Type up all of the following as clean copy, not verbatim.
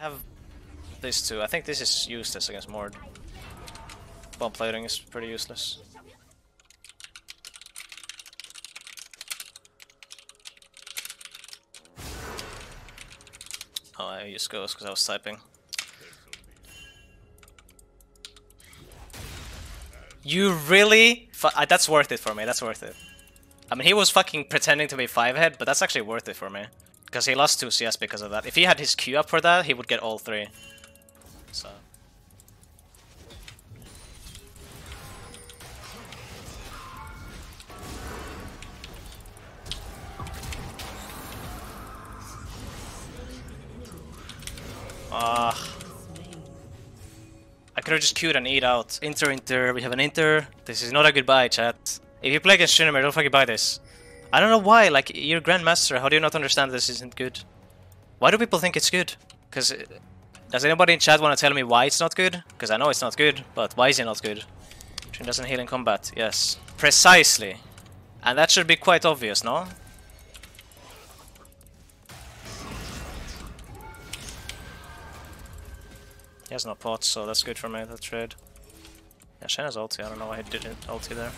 I have this too. I think this is useless against Mord. Bomb plating is pretty useless. Oh, I used Ghost because I was typing. You really? That's worth it for me, that's worth it. I mean, he was fucking pretending to be 5-head, but that's actually worth it for me. Because he lost 2 CS because of that. If he had his Q up for that, he would get all 3. So... I could have just queued and eat out. Inter, we have an Inter. This is not a goodbye, chat. If you play against Shinmer, don't fucking buy this. I don't know why, like, you're Grandmaster, how do you not understand this isn't good? Why do people think it's good? Because, does anybody in chat want to tell me why it's not good? Because I know it's not good, but why is it not good? Trin doesn't heal in combat, yes. Precisely. And that should be quite obvious, no? He has no pots, so that's good for me, that trade. Yeah, Shen has ulti, I don't know why he didn't ulti there.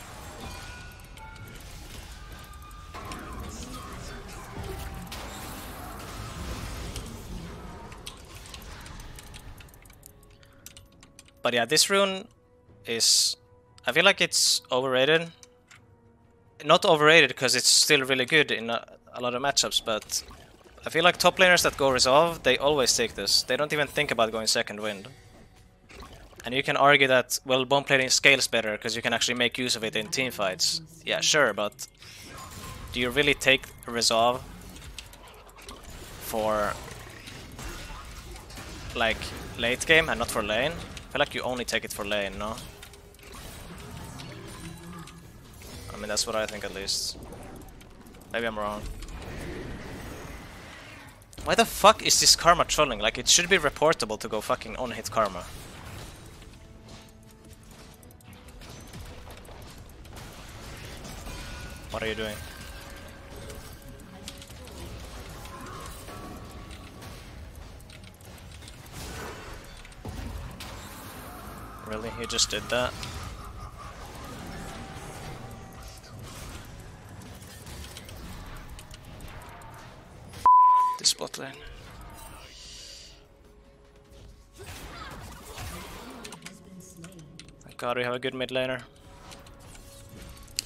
But yeah, this rune is... I feel like it's overrated. Not overrated because it's still really good in a lot of matchups, but I feel like top laners that go Resolve, they always take this. They don't even think about going second wind. And you can argue that, well, bomb plating scales better because you can actually make use of it in team fights. Yeah, sure, but do you really take Resolve for like late game and not for lane? I feel like you only take it for lane, no? I mean, that's what I think at least. Maybe I'm wrong. Why the fuck is this Karma trolling? Like, it should be reportable to go fucking on-hit Karma. What are you doing? Really? You just did that? This bot lane. Thank God we have a good mid laner.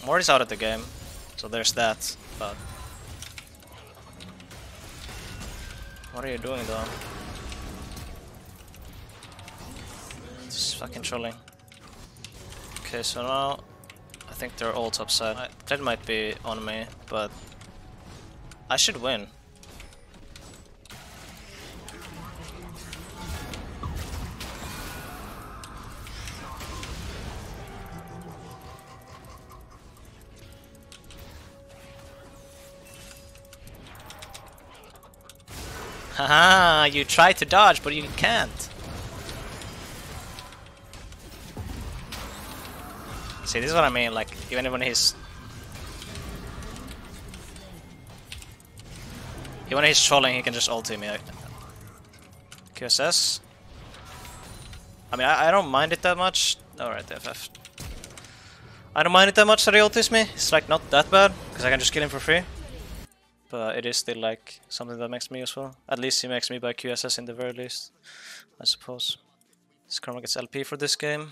Mord is out of the game, so there's that, but... What are you doing though? Just fucking trolling. Okay, so now I think they're all top side. That might be on me, but I should win. Haha, you try to dodge, but you can't. See, this is what I mean, like, even when he's... Even when he's trolling, he can just ulti me. QSS? I mean, I don't mind it that much. Alright, FF. I don't mind it that much that he ultis me. It's like not that bad, because I can just kill him for free. But it is still like something that makes me useful. At least he makes me buy QSS in the very least, I suppose. This Karma gets LP for this game.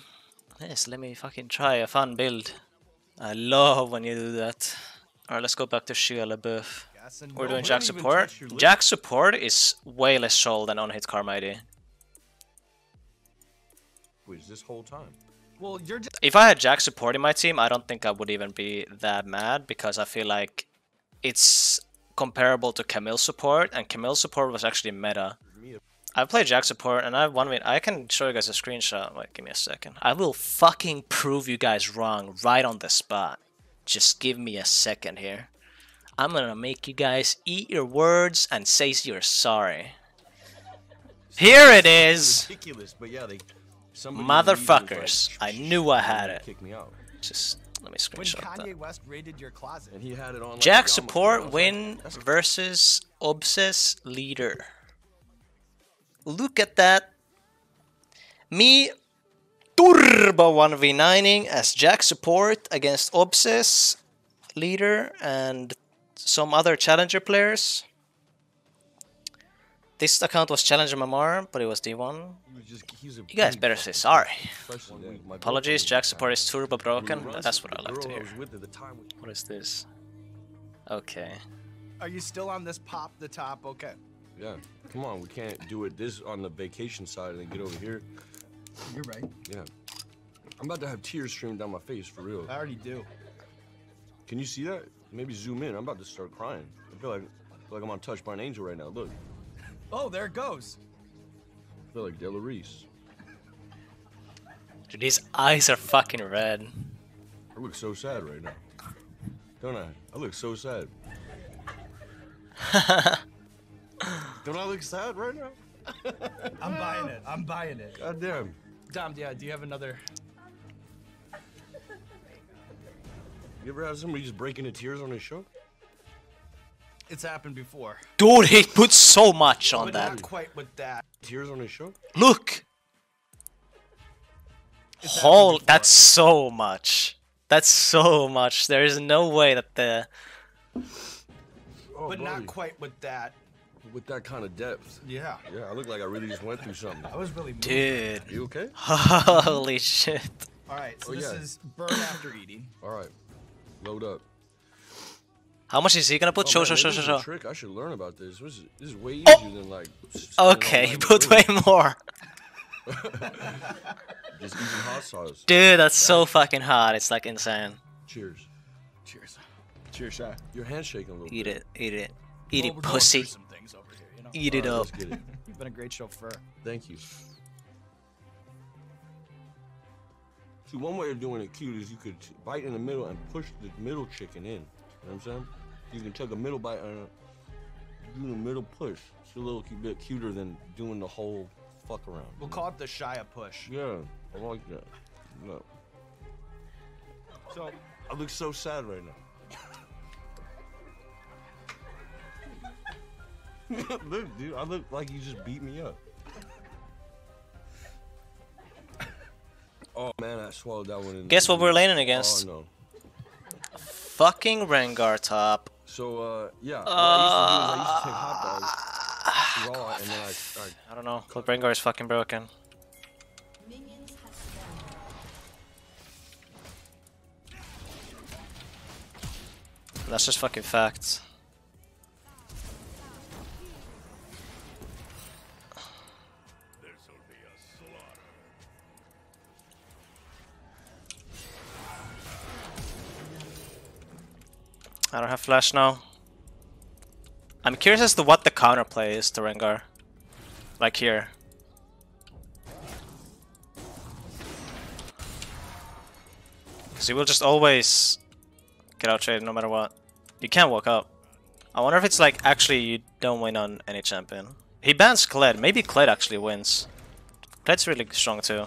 Yes, let me fucking try a fun build. I love when you do that. Alright, let's go back to Shia LaBeouf. We're doing Jack support. Jack support is way less troll than on-hit Karma ID. This whole time. Well, you're just... If I had Jack support in my team, I don't think I would even be that mad, because I feel like it's comparable to Camille support, and Camille support was actually meta. I've played Jack support, and I've 1v1. I can show you guys a screenshot. Wait, give me a second. I will fucking prove you guys wrong right on the spot. Just give me a second here. I'm gonna make you guys eat your words and say you're sorry. Here it is! Ridiculous, but yeah, motherfuckers. I knew I had it. Kick me out. Just let me screenshot Kanye that. West raided your closet. And he had it on like Jack a support yarmulke. win versus Obsess leader. Look at that. Me turbo 1v9ing as Jack support against Obsess, leader, and some other challenger players. This account was challenger Mamar, but it was D1. You guys better say sorry. Apologies, Jack support is turbo broken. That's what I like to hear. What is this? Okay. Are you still on this pop the top? Okay. Yeah, come on, we can't do it this on the vacation side and then get over here. You're right. Yeah. I'm about to have tears streaming down my face, for real. I already do. Can you see that? Maybe zoom in. I'm about to start crying. I feel like I'm on Touched by an Angel right now. Look. Oh, there it goes. I feel like Della Reese. Dude, these eyes are fucking red. I look so sad right now. Don't I? I look so sad. Don't I look sad right now? I'm buying it. I'm buying it. God damn. Dom, yeah, do you have another? You ever have somebody just break into tears on his show? It's happened before. Dude, he put so much on But that. not quite with that. Tears on his show? Look! It's Holy, happened that's so much. That's so much. There is no way that the... Oh, but buddy. not quite with that. With that kind of depth. Yeah. Yeah, I look like I really just went through something. I was really moved. Dude. You okay? Holy shit. All right, so Oh, this yeah. is burn after eating. All right. Load up. How much is he gonna put? Oh, Show, man, show, show, maybe show, this is a show. trick. I should learn about this. This is way easier Oh! than like. Okay, put way more. Just using hot sauce. Dude, that's so fucking hot. It's like insane. Cheers. Cheers. Cheers, Shy. Your hand's shaking a little Eat bit. it, eat it. Eat Well, it, we're going pussy. through some things over here, you know? Eat it All right, up. let's get it. You've been a great chauffeur. Thank you. See, one way of doing it cute is you could bite in the middle and push the middle chicken in. You know what I'm saying? You can take a middle bite and do the middle push. It's a little bit cuter than doing the whole fuck around. We'll call it the Shia push. Yeah, I like that. Look. So, I look so sad right now. Look, dude, I look like you just beat me up. Oh man, I swallowed that one in. Guess what we're laning against? Oh no. Fucking Rengar top. So yeah, what I used to do is I used to take hot dogs raw and then I don't know. Club Rengar is fucking broken. That's just fucking facts. I don't have flash now. I'm curious as to what the counterplay is to Rengar. Like here. Because he will just always get out traded no matter what. You can't walk up. I wonder if it's like actually you don't win on any champion. He bans Kled. Maybe Kled actually wins. Kled's really strong too.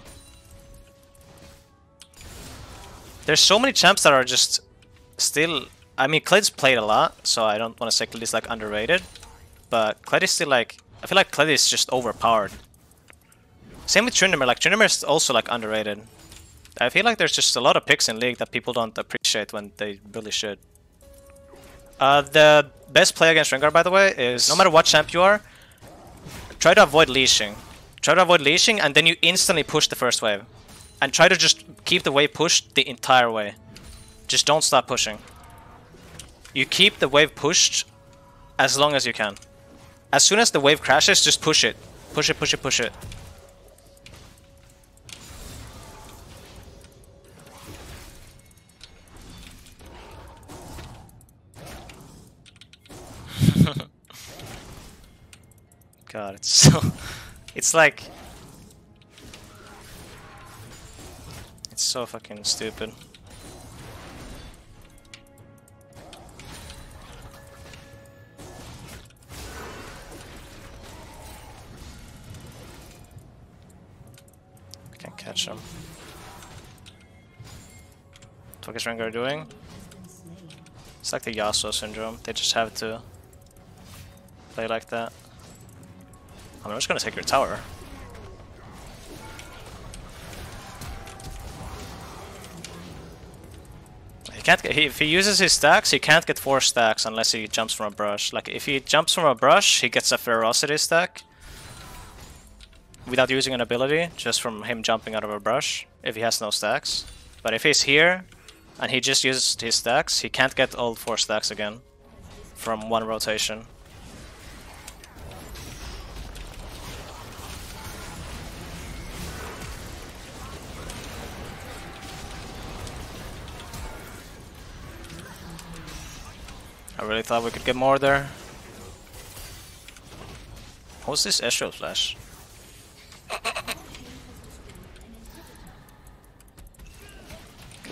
There's so many champs that are just still... I mean, Kled's played a lot, so I don't want to say Kled is like underrated. But Kled is still like... I feel like Kled is just overpowered. Same with Tryndamere. Like, Tryndamere is also like underrated. I feel like there's just a lot of picks in League that people don't appreciate when they really should. The best play against Rengar, by the way, is no matter what champ you are, try to avoid leashing. Try to avoid leashing, and then you instantly push the first wave. And try to just keep the wave pushed the entire way. Just don't stop pushing. You keep the wave pushed as long as you can. As soon as the wave crashes, just push it. Push it, push it, push it. God, it's so... It's like... It's so fucking stupid. I can't catch him. What the fuck is Rengar doing? It's like the Yasuo syndrome. They just have to play like that. I'm just gonna take your tower. He can't get, if he uses his stacks, he can't get 4 stacks unless he jumps from a brush. Like, if he jumps from a brush, he gets a ferocity stack without using an ability, just from him jumping out of a brush, if he has no stacks. But if he's here, and he just uses his stacks, he can't get all 4 stacks again from one rotation. I really thought we could get more there. What's this Ezreal flash?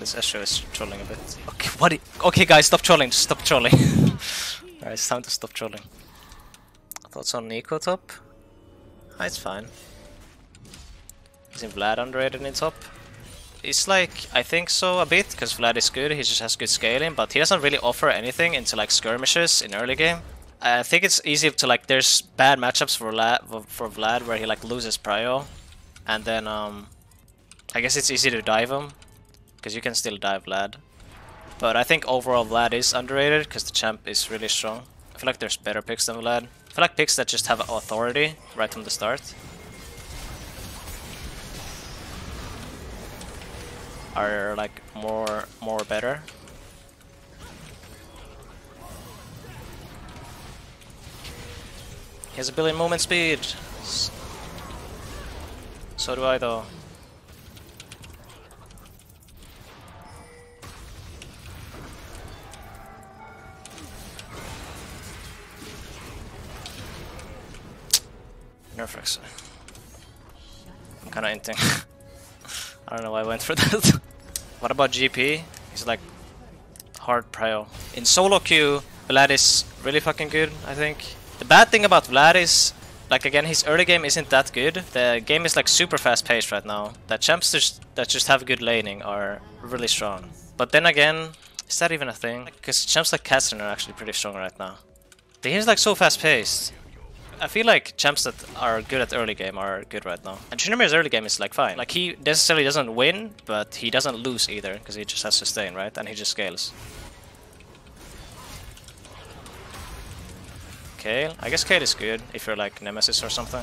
This Ezreal is trolling a bit. Okay, what? Okay, guys, stop trolling. Just stop trolling. Alright, it's time to stop trolling. Thoughts on Nico top? It's fine. Isn't Vlad underrated in top? It's like, I think so a bit, because Vlad is good, he just has good scaling, but he doesn't really offer anything into like skirmishes in early game. I think it's easy to like, there's bad matchups for Vlad where he like loses prio, and then I guess it's easy to dive him, because you can still dive Vlad. But I think overall Vlad is underrated, because the champ is really strong. I feel like there's better picks than Vlad. I feel like picks that just have authority right from the start are like more better. He has a billion movement speed. So do I though. Nerfx. I'm kinda inting. I don't know why I went for that. What about GP? He's like hard prio. In solo queue, Vlad is really fucking good, I think. The bad thing about Vlad is, like again, his early game isn't that good. The game is like super fast paced right now. The champs that just have good laning are really strong. But then again, is that even a thing? Because champs like Catherine are actually pretty strong right now. The game's like so fast paced. I feel like champs that are good at early game are good right now. And Tryndamere's early game is like fine. Like he necessarily doesn't win, but he doesn't lose either, because he just has sustain, right? And he just scales. Kale? I guess Kale is good if you're like Nemesis or something.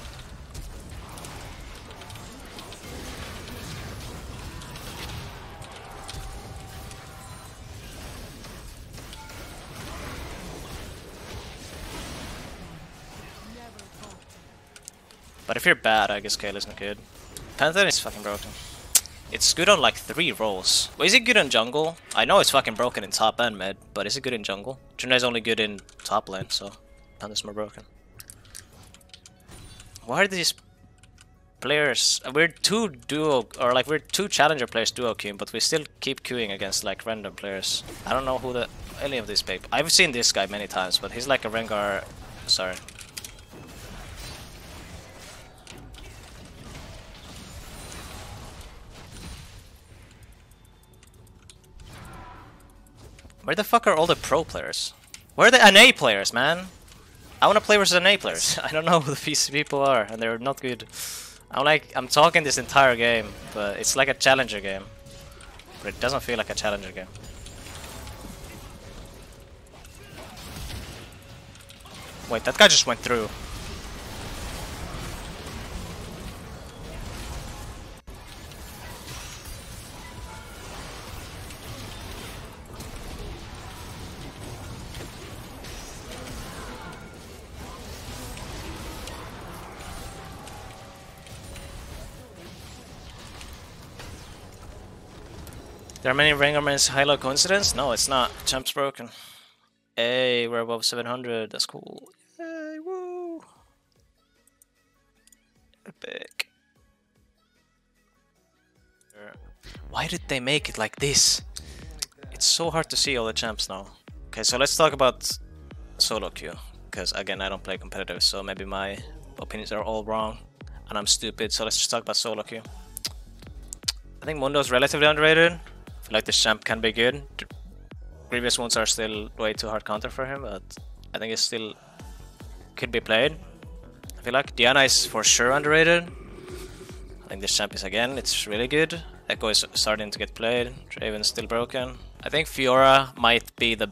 But if you're bad, I guess Kale isn't good. Pantheon is fucking broken. It's good on like 3 roles. Well, is it good in jungle? I know it's fucking broken in top and mid, but is it good in jungle? Tryndamere's only good in top lane, so Pantheon's more broken. Why are these players? We're 2 duo, or like we're 2 challenger players duo queuing, but we still keep queuing against like random players. I don't know who any of these people. I've seen this guy many times, but he's like a Rengar. Sorry. Where the fuck are all the pro players? Where are the NA players, man? I wanna play versus NA players. I don't know who these people are, and they're not good. I'm talking this entire game, but it's like a challenger game. But it doesn't feel like a challenger game. Wait, that guy just went through. There are many Rangerman's high-low coincidence? No, it's not. Champ's broken. Hey, we're above 700. That's cool. Yay, woo! Epic. Why did they make it like this? It's so hard to see all the champs now. Okay, so let's talk about solo queue. Because again, I don't play competitive, so maybe my opinions are all wrong. And I'm stupid, so let's just talk about solo queue. I think Mundo's relatively underrated. I feel like this champ can be good. Previous wounds are still way too hard counter for him, but I think it still could be played. I feel like Diana is for sure underrated. I think this champ is again, it's really good. Echo is starting to get played, Draven's still broken. I think Fiora might be the,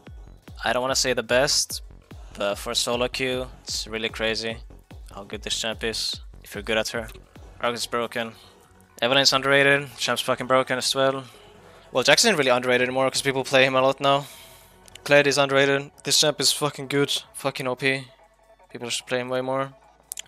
I don't want to say the best, but for solo queue, it's really crazy how good this champ is, if you're good at her. Argus is broken. Evelyn's underrated, champ's fucking broken as well. Well, Jackson isn't really underrated anymore because people play him a lot now. Kled is underrated, this champ is fucking good, fucking OP. People should play him way more.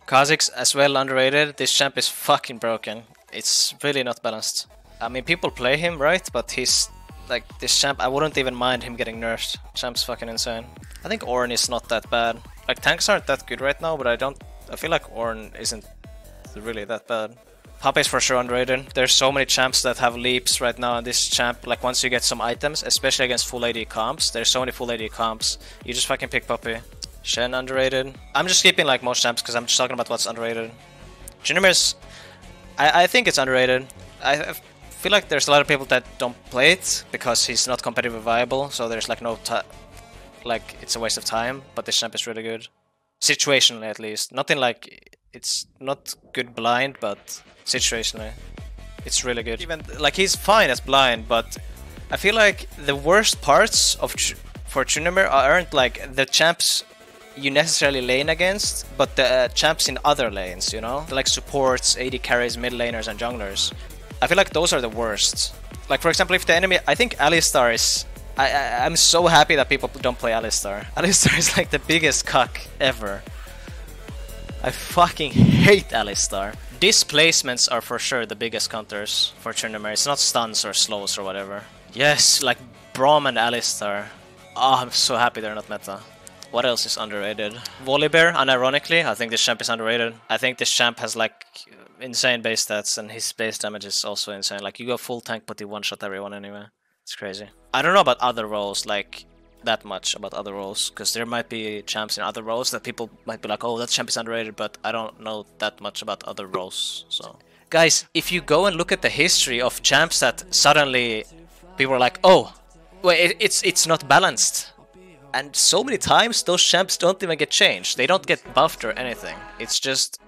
Kha'Zix as well underrated, this champ is fucking broken. It's really not balanced. I mean, people play him, right? But he's like this champ, I wouldn't even mind him getting nerfed. Champ's fucking insane. I think Ornn is not that bad. Like tanks aren't that good right now, but I feel like Ornn isn't really that bad. Puppey is for sure underrated. There's so many champs that have leaps right now, and this champ, like once you get some items, especially against full AD comps, there's so many full AD comps, you just fucking pick Puppey. Shen underrated. I'm just skipping like most champs because I'm just talking about what's underrated. Tryndamere, I think it's underrated. I feel like there's a lot of people that don't play it because he's not competitive viable, so there's like no like it's a waste of time, but this champ is really good. Situationally at least. Nothing like, it's not good blind, but situationally it's really good. Even like he's fine as blind, but I feel like the worst parts of for Tryndamere aren't like the champs you necessarily lane against, but the champs in other lanes, you know? Like supports, AD carries, mid laners and junglers. I feel like those are the worst. Like for example, if the enemy, I think Alistar is, I'm so happy that people don't play Alistar. Alistar is like the biggest cuck ever. I fucking hate Alistar. Displacements are for sure the biggest counters for Tryndamere. It's not stuns or slows or whatever. Yes, like Braum and Alistar. Oh, I'm so happy they're not meta. What else is underrated? Volibear, unironically, I think this champ is underrated. I think this champ has like insane base stats and his base damage is also insane. Like you go full tank but he one-shot everyone anyway. It's crazy. I don't know about other roles, like that much about other roles, because there might be champs in other roles that people might be like, oh, that champ is underrated, but I don't know that much about other roles, so. Guys, if you go and look at the history of champs that suddenly people are like, oh, well, it's not balanced. And so many times those champs don't even get changed. They don't get buffed or anything. It's just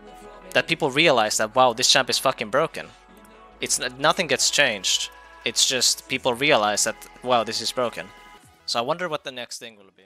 that people realize that, wow, this champ is fucking broken. It's nothing gets changed. It's just people realize that, wow, this is broken. So I wonder what the next thing will be.